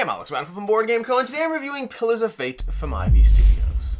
I'm Alex Radcliffe from Board Game Co, and today I'm reviewing Pillars of Fate from Ivy Studios.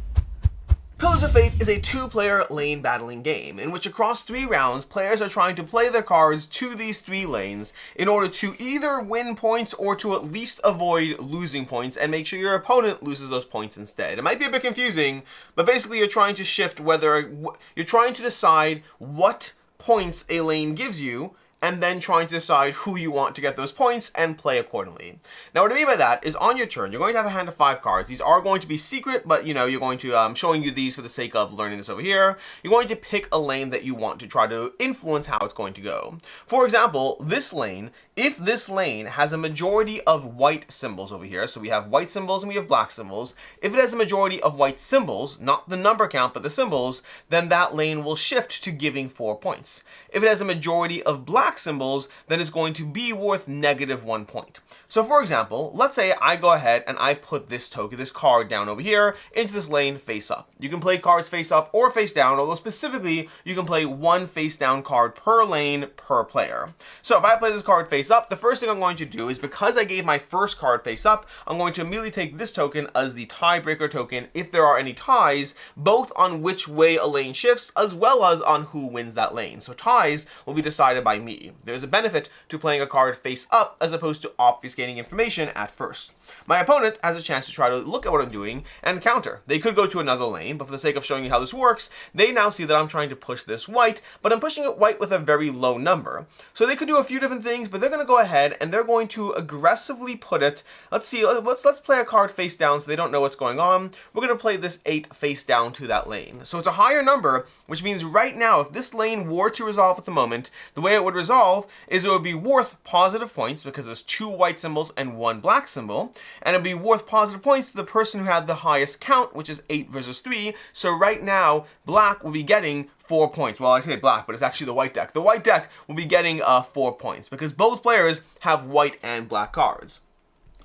Pillars of Fate is a two-player lane battling game, in which across 3 rounds, players are trying to play their cards to these 3 lanes in order to either win points or to at least avoid losing points and make sure your opponent loses those points instead. It might be a bit confusing, but basically you're trying to shift you're trying to decide what points a lane gives you, and then trying to decide who you want to get those points and play accordingly. Now, what I mean by that is on your turn, you're going to have a hand of 5 cards. These are going to be secret, but you're going to, I'm showing you these for the sake of learning this over here. You're going to pick a lane that you want to try to influence how it's going to go. For example, this lane, if this lane has a majority of white symbols over here, so we have white symbols and we have black symbols, if it has a majority of white symbols, not the number count, but the symbols, then that lane will shift to giving 4 points. If it has a majority of black symbols, then it's going to be worth -1 point. So for example, let's say I go ahead and I put this token, this card down over here into this lane face up. You can play cards face up or face down, although specifically you can play 1 face down card per lane per player. So if I play this card face up, the first thing I'm going to do is, because I gave my first card face up, I'm going to immediately take this token as the tiebreaker token if there are any ties, both on which way a lane shifts as well as on who wins that lane. So ties will be decided by me. There's a benefit to playing a card face up as opposed to obfuscating information at first. My opponent has a chance to try to look at what I'm doing and counter. They could go to another lane, but for the sake of showing you how this works, they now see that I'm trying to push this white, but I'm pushing it white with a very low number. So they could do a few different things, but they're going to go ahead and they're going to aggressively put it. Let's see, let's play a card face down so they don't know what's going on. We're going to play this 8 face down to that lane. So it's a higher number, which means right now, if this lane were to resolve at the moment, the way it would resolve is it would be worth positive points because there's 2 white symbols and 1 black symbol, and it'd be worth positive points to the person who had the highest count, which is 8 versus 3. So right now, black will be getting 4 points. Well, I say black, but it's actually the white deck. The white deck will be getting 4 points because both players have white and black cards.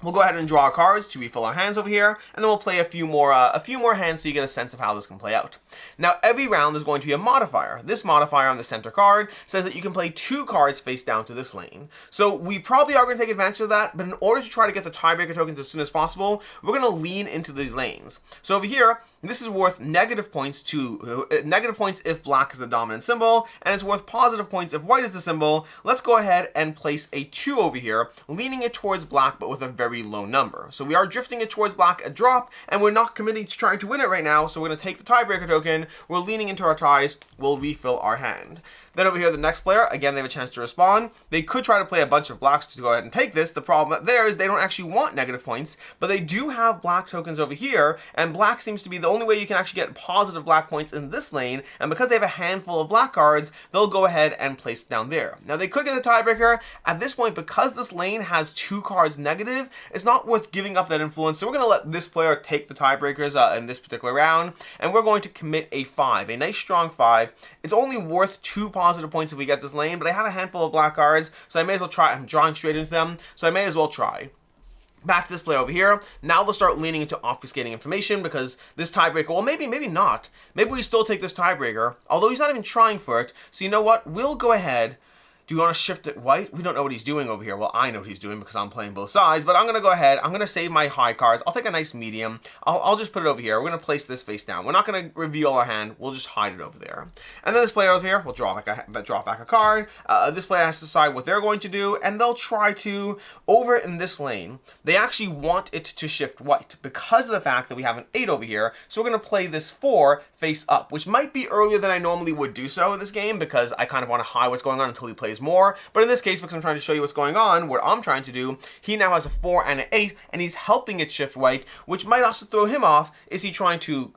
We'll go ahead and draw our cards to refill our hands over here, and then we'll play a few more hands so you get a sense of how this can play out. Now, every round there's going to be a modifier. This modifier on the center card says that you can play 2 cards face down to this lane. So we probably are going to take advantage of that, but in order to try to get the tiebreaker tokens as soon as possible, we're going to lean into these lanes. So over here, this is worth negative points if black is the dominant symbol, and it's worth positive points if white is the symbol. Let's go ahead and place a 2 over here, leaning it towards black, but with a very low number. So we are drifting it towards black a drop, and we're not committing to trying to win it right now, so we're going to take the tiebreaker token, we're leaning into our ties, we'll refill our hand. Then over here, the next player, again, they have a chance to respond. They could try to play a bunch of blacks to go ahead and take this. The problem there is they don't actually want negative points, but they do have black tokens over here, and black seems to be the only way you can actually get positive black points in this lane, and because they have a handful of black cards, they'll go ahead and place it down there. Now, they could get the tiebreaker. At this point, because this lane has 2 cards negative, it's not worth giving up that influence, so we're going to let this player take the tiebreakers in this particular round, and we're going to commit a 5, a nice strong 5. It's only worth 2 positive points if we get this lane, but I have a handful of black cards, so I may as well try. I'm drawing straight into them, so I may as well try. Back to this player over here. Now they'll start leaning into obfuscating information because this tiebreaker, well, maybe not. Maybe we still take this tiebreaker, although he's not even trying for it. So you know what? We'll go ahead. Do you want to shift it white? We don't know what he's doing over here. Well, I know what he's doing because I'm playing both sides, but I'm going to go ahead. I'm going to save my high cards. I'll take a nice medium. I'll just put it over here. We're going to place this face down. We're not going to reveal our hand. We'll just hide it over there. And then this player over here will draw back a card. This player has to decide what they're going to do, and they'll try to, over in this lane, they actually want it to shift white because of the fact that we have an 8 over here. So we're going to play this 4 face up, which might be earlier than I normally would do so in this game because I kind of want to hide what's going on until he plays more. But in this case, because I'm trying to show you what's going on, what I'm trying to do, he now has a 4 and an 8, and he's helping it shift white, which might also throw him off. Is he trying to,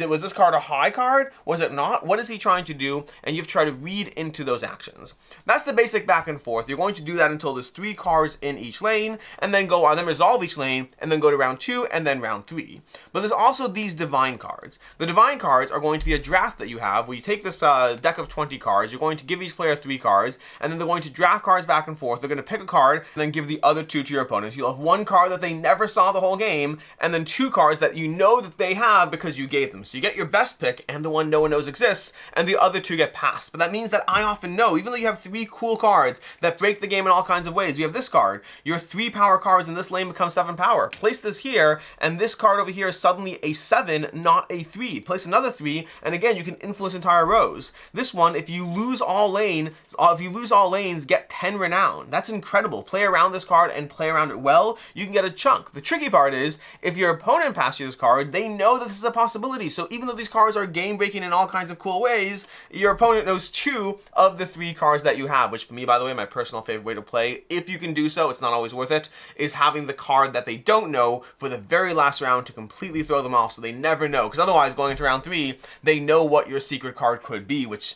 was this card a high card? Was it not? What is he trying to do? And you have to try to read into those actions. That's the basic back and forth. You're going to do that until there's 3 cards in each lane, and then go on, then resolve each lane, and then go to round 2, and then round 3. But there's also these divine cards. The divine cards are going to be a draft that you have, where you take this deck of 20 cards, you're going to give each player 3 cards, and then they're going to draft cards back and forth. They're going to pick a card and then give the other two to your opponents. You'll have one card that they never saw the whole game, and then two cards that you know that they have because you gave them. So you get your best pick and the one no one knows exists, and the other two get passed. But that means that I often know, even though you have three cool cards that break the game in all kinds of ways. We have this card. Your 3 power cards in this lane become 7 power. Place this here, and this card over here is suddenly a 7, not a 3. Place another 3, and again, you can influence entire rows. This one, if you lose all lanes, get 10 renown. That's incredible. Play around this card and play around it well, you can get a chunk. The tricky part is, if your opponent passes you this card, they know that this is a possibility. So even though these cards are game-breaking in all kinds of cool ways, your opponent knows 2 of the 3 cards that you have, which for me, by the way, my personal favorite way to play, if you can do so, it's not always worth it, is having the card that they don't know for the very last round to completely throw them off so they never know. Because otherwise, going into round 3, they know what your secret card could be, which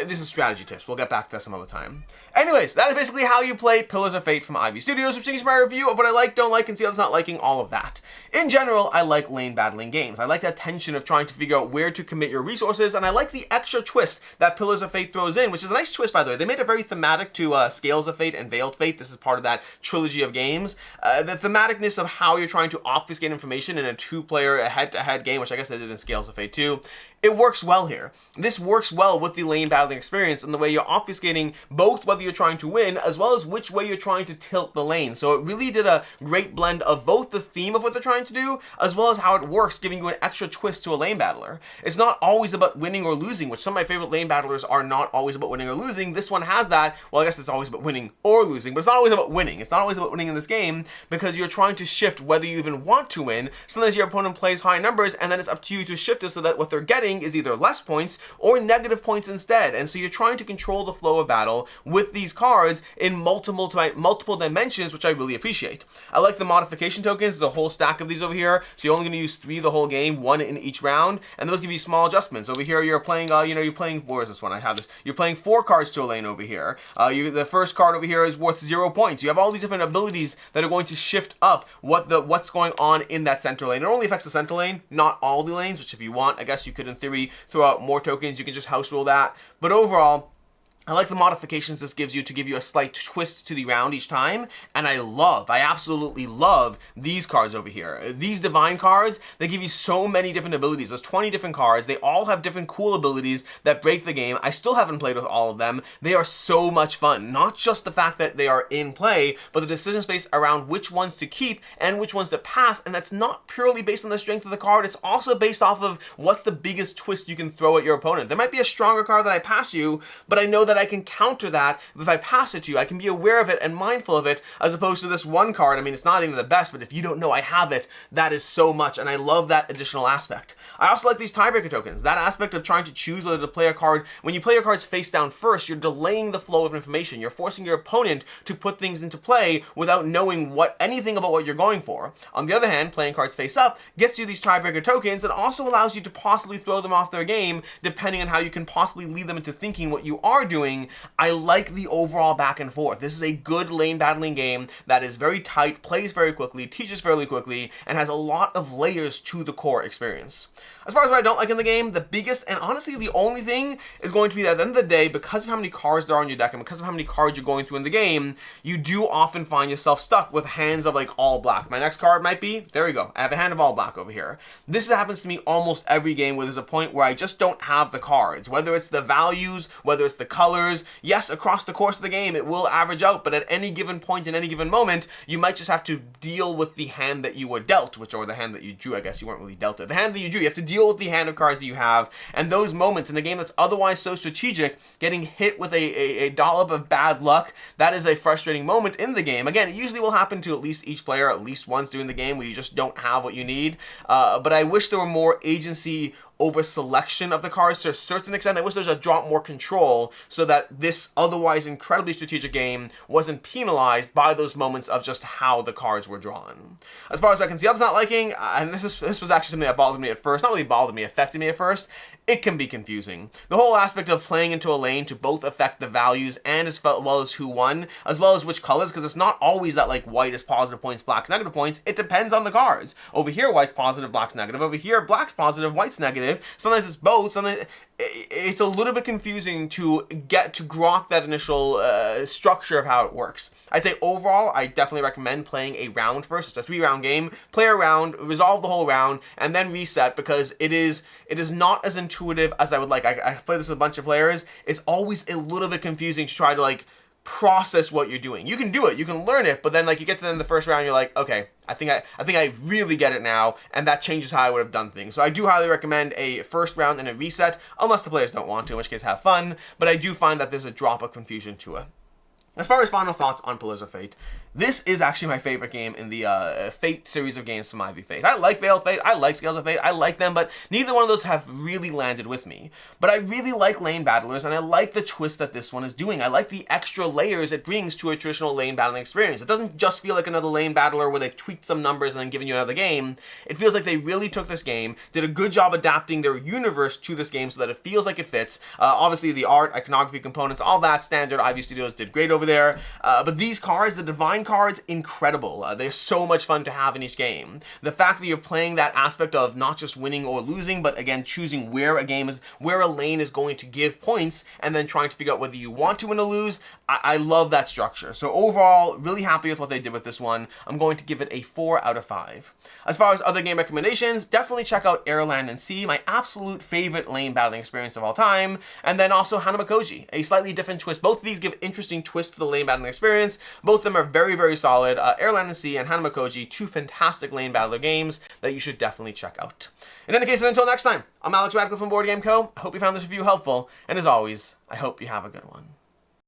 this is strategy tips. We'll get back to that some other time. Anyways, that is basically how you play Pillars of Fate from Ivy Studios, which is my review of what I like, don't like, and see others not liking, all of that. In general, I like lane battling games. I like that tension of trying to figure out where to commit your resources, and I like the extra twist that Pillars of Fate throws in, which is a nice twist, by the way. They made it very thematic to Scales of Fate and Veiled Fate. This is part of that trilogy of games. The thematicness of how you're trying to obfuscate information in a 2-player head-to-head game, which I guess they did in Scales of Fate too. It works well here. This works well with the lane battling experience and the way you're obfuscating both whether you're trying to win as well as which way you're trying to tilt the lane. So it really did a great blend of both the theme of what they're trying to do as well as how it works, giving you an extra twist to a lane battler. It's not always about winning or losing, which some of my favorite lane battlers are not always about winning or losing. This one has that. Well, I guess it's always about winning or losing, but it's not always about winning. It's not always about winning in this game because you're trying to shift whether you even want to win. Sometimes your opponent plays high numbers and then it's up to you to shift it so that what they're getting is either less points or negative points instead. And so you're trying to control the flow of battle with these cards in multiple dimensions, which I really appreciate. I like the modification tokens. There's a whole stack of these over here. So you're only going to use 3 the whole game, 1 in each round, and those give you small adjustments. Over here, you're playing, where is this one? I have this. You're playing 4 cards to a lane over here. The first card over here is worth 0 points. You have all these different abilities that are going to shift up what's going on in that center lane. It only affects the center lane, not all the lanes, which if you want, I guess you could in theory throw out more tokens. You can just house rule that. But overall, I like the modifications this gives you to give you a slight twist to the round each time, and I absolutely love these cards over here. These divine cards, they give you so many different abilities. There's 20 different cards. They all have different cool abilities that break the game. I still haven't played with all of them. They are so much fun. Not just the fact that they are in play, but the decision space around which ones to keep and which ones to pass, and that's not purely based on the strength of the card. It's also based off of what's the biggest twist you can throw at your opponent. There might be a stronger card that I pass you, but I know that I can counter that if I pass it to you. I can be aware of it and mindful of it, as opposed to this one card. I mean, it's not even the best, but if you don't know I have it, that is so much, and I love that additional aspect. I also like these tiebreaker tokens. That aspect of trying to choose whether to play a card. When you play your cards face down first, you're delaying the flow of information. You're forcing your opponent to put things into play without knowing anything about what you're going for. On the other hand, playing cards face up gets you these tiebreaker tokens and also allows you to possibly throw them off their game, depending on how you can possibly lead them into thinking what you are doing. I like the overall back and forth. This is a good lane battling game that is very tight, plays very quickly, teaches fairly quickly, and has a lot of layers to the core experience. As far as what I don't like in the game, the biggest and honestly the only thing is going to be that at the end of the day, because of how many cards there are in your deck and because of how many cards you're going through in the game, you do often find yourself stuck with hands of like all black. My next card might be, there we go, I have a hand of all black over here. This happens to me almost every game where there's a point where I just don't have the cards, whether it's the values, whether it's the colors. Yes, across the course of the game, it will average out, but at any given point in any given moment, you might just have to deal with the hand that you were dealt, or the hand that you drew. I guess you weren't really dealt it. The hand that you drew, you have to deal with the hand of cards that you have, and those moments in a game that's otherwise so strategic, getting hit with a dollop of bad luck, that is a frustrating moment in the game. Again, it usually will happen to at least each player at least once during the game where you just don't have what you need, but I wish there were more agency over selection of the cards to a certain extent. I wish there's a drop more control so that this otherwise incredibly strategic game wasn't penalized by those moments of just how the cards were drawn. As far as I can see, others not liking, and this was actually something that bothered me at first, not really bothered me, affected me at first, it can be confusing. The whole aspect of playing into a lane to both affect the values and as well as who won, as well as which colors, because it's not always that like white is positive points, black's negative points. It depends on the cards. Over here, white's positive, black's negative. Over here, black's positive, white's negative. intuitive, sometimes it's both, sometimes it's a little bit confusing to get to grok that initial structure of how it works. I'd say overall, I definitely recommend playing a round first. It's a 3-round game. Play a round, resolve the whole round, and then reset, because it is not as intuitive as I would like. I play this with a bunch of players. It's always a little bit confusing to try to like process what you're doing. You can do it, you can learn it, but then like you get to the end of the first round, you're like, okay, I think I really get it now, and that changes how I would have done things. So I do highly recommend a first round and a reset, unless the players don't want to, in which case have fun, but I do find that there's a drop of confusion to it. As far as final thoughts on Pillars of Fate, this is actually my favorite game in the Fate series of games from Ivy Fate. I like Veiled Fate, I like Scales of Fate, I like them, but neither one of those have really landed with me. But I really like lane battlers, and I like the twist that this one is doing. I like the extra layers it brings to a traditional lane battling experience. It doesn't just feel like another lane battler where they've tweaked some numbers and then given you another game. It feels like they really took this game, did a good job adapting their universe to this game so that it feels like it fits. Obviously the art, iconography, components, all that standard, Ivy Studios did great over there. But these cards, the Divine cards, incredible. They're so much fun to have in each game. The fact that you're playing that aspect of not just winning or losing, but again choosing where a lane is going to give points, and then trying to figure out whether you want to win or lose. I love that structure. So overall, really happy with what they did with this one. I'm going to give it a 4 out of 5. As far as other game recommendations, definitely check out Air, Land, and Sea, my absolute favorite lane battling experience of all time, and then also Hanamakoji, a slightly different twist. Both of these give interesting twists to the lane battling experience. Both of them are very, very solid. Air, Land, and Sea and Hanamakoji, 2 fantastic lane battler games that you should definitely check out. In any case, until next time, I'm Alex Radcliffe from Board Game Co. I hope you found this review helpful, and as always, I hope you have a good one.